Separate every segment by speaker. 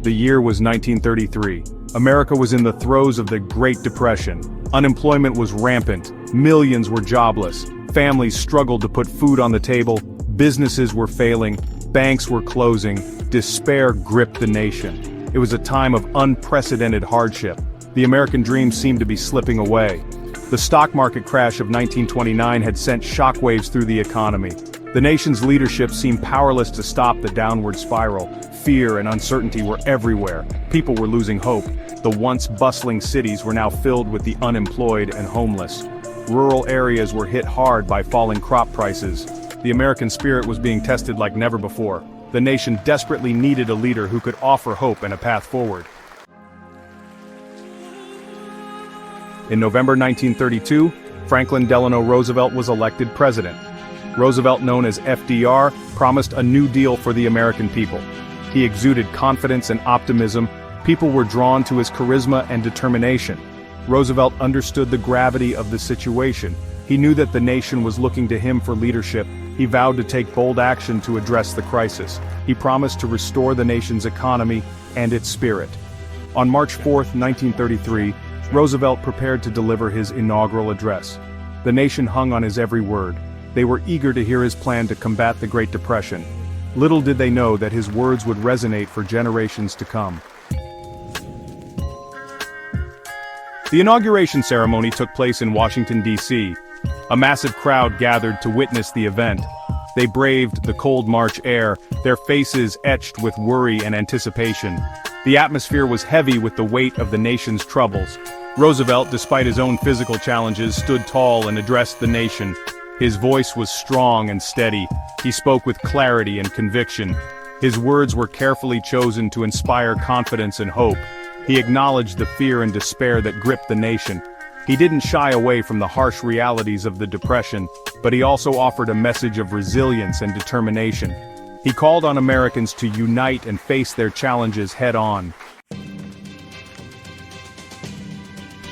Speaker 1: The year was 1933. America was in the throes of the Great Depression. Unemployment was rampant, millions were jobless, families struggled to put food on the table, businesses were failing, banks were closing, despair gripped the nation. It was a time of unprecedented hardship. The American dream seemed to be slipping away. The stock market crash of 1929 had sent shockwaves through the economy. The nation's leadership seemed powerless to stop the downward spiral. Fear and uncertainty were everywhere. People were losing hope. The once bustling cities were now filled with the unemployed and homeless. Rural areas were hit hard by falling crop prices. The American spirit was being tested like never before. The nation desperately needed a leader who could offer hope and a path forward. In November 1932, Franklin Delano Roosevelt was elected president. Roosevelt, known as FDR, promised a new deal for the American people. He exuded confidence and optimism. People were drawn to his charisma and determination. Roosevelt understood the gravity of the situation. He knew that the nation was looking to him for leadership. He vowed to take bold action to address the crisis. He promised to restore the nation's economy and its spirit. On March 4, 1933, Roosevelt prepared to deliver his inaugural address. The nation hung on his every word. They were eager to hear his plan to combat the Great Depression. Little did they know that his words would resonate for generations to come. The inauguration ceremony took place in Washington, D.C. A massive crowd gathered to witness the event. They braved the cold March air, their faces etched with worry and anticipation. The atmosphere was heavy with the weight of the nation's troubles. Roosevelt, despite his own physical challenges, stood tall and addressed the nation. His voice was strong and steady. He spoke with clarity and conviction. His words were carefully chosen to inspire confidence and hope. He acknowledged the fear and despair that gripped the nation. He didn't shy away from the harsh realities of the Depression, but he also offered a message of resilience and determination. He called on Americans to unite and face their challenges head-on.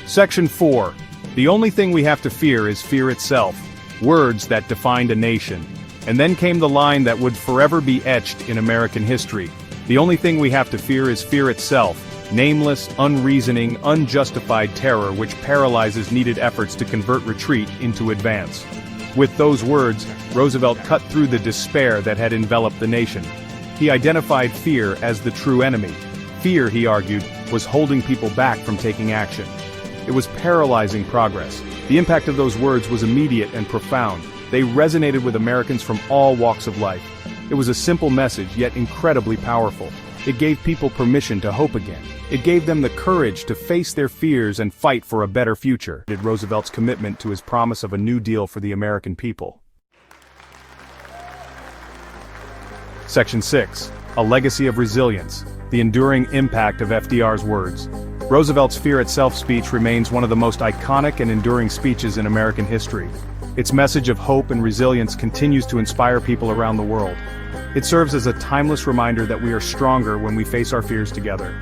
Speaker 1: Section 4. The only thing we have to fear is fear itself. Words that defined a nation. And then came the line that would forever be etched in American history. The only thing we have to fear is fear itself. Nameless, unreasoning, unjustified terror which paralyzes needed efforts to convert retreat into advance. With those words, Roosevelt cut through the despair that had enveloped the nation. He identified fear as the true enemy. Fear, he argued, was holding people back from taking action. It was paralyzing progress. The impact of those words was immediate and profound. They resonated with Americans from all walks of life. It was a simple message, yet incredibly powerful. It gave people permission to hope again. It gave them the courage to face their fears and fight for a better future. It Roosevelt's commitment to his promise of a new deal for the American people. Section 6. A legacy of resilience. The enduring impact of FDR's words. Roosevelt's Fear Itself speech remains one of the most iconic and enduring speeches in American history. Its message of hope and resilience continues to inspire people around the world. It serves as a timeless reminder that we are stronger when we face our fears together.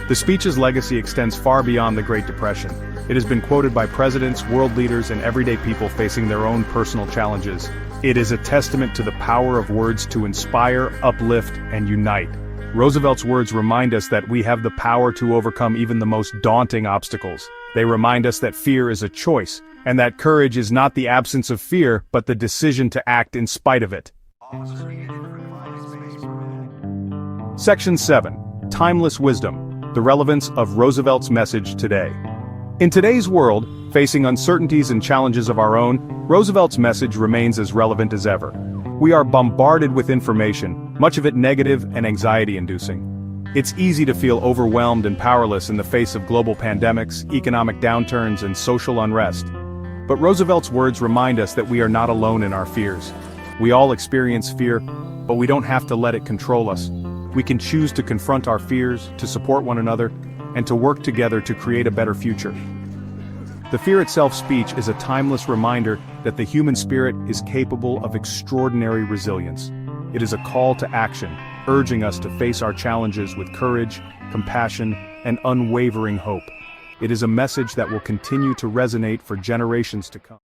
Speaker 1: The speech's legacy extends far beyond the Great Depression. It has been quoted by presidents, world leaders, and everyday people facing their own personal challenges. It is a testament to the power of words to inspire, uplift, and unite. Roosevelt's words remind us that we have the power to overcome even the most daunting obstacles. They remind us that fear is a choice, and that courage is not the absence of fear, but the decision to act in spite of it. Section 7. Timeless Wisdom. The relevance of Roosevelt's message today. In today's world, facing uncertainties and challenges of our own, Roosevelt's message remains as relevant as ever. We are bombarded with information, much of it negative and anxiety-inducing. It's easy to feel overwhelmed and powerless in the face of global pandemics, economic downturns, and social unrest. But Roosevelt's words remind us that we are not alone in our fears. We all experience fear, but we don't have to let it control us. We can choose to confront our fears, to support one another, and to work together to create a better future. The Fear Itself speech is a timeless reminder that the human spirit is capable of extraordinary resilience. It is a call to action, urging us to face our challenges with courage, compassion, and unwavering hope. It is a message that will continue to resonate for generations to come.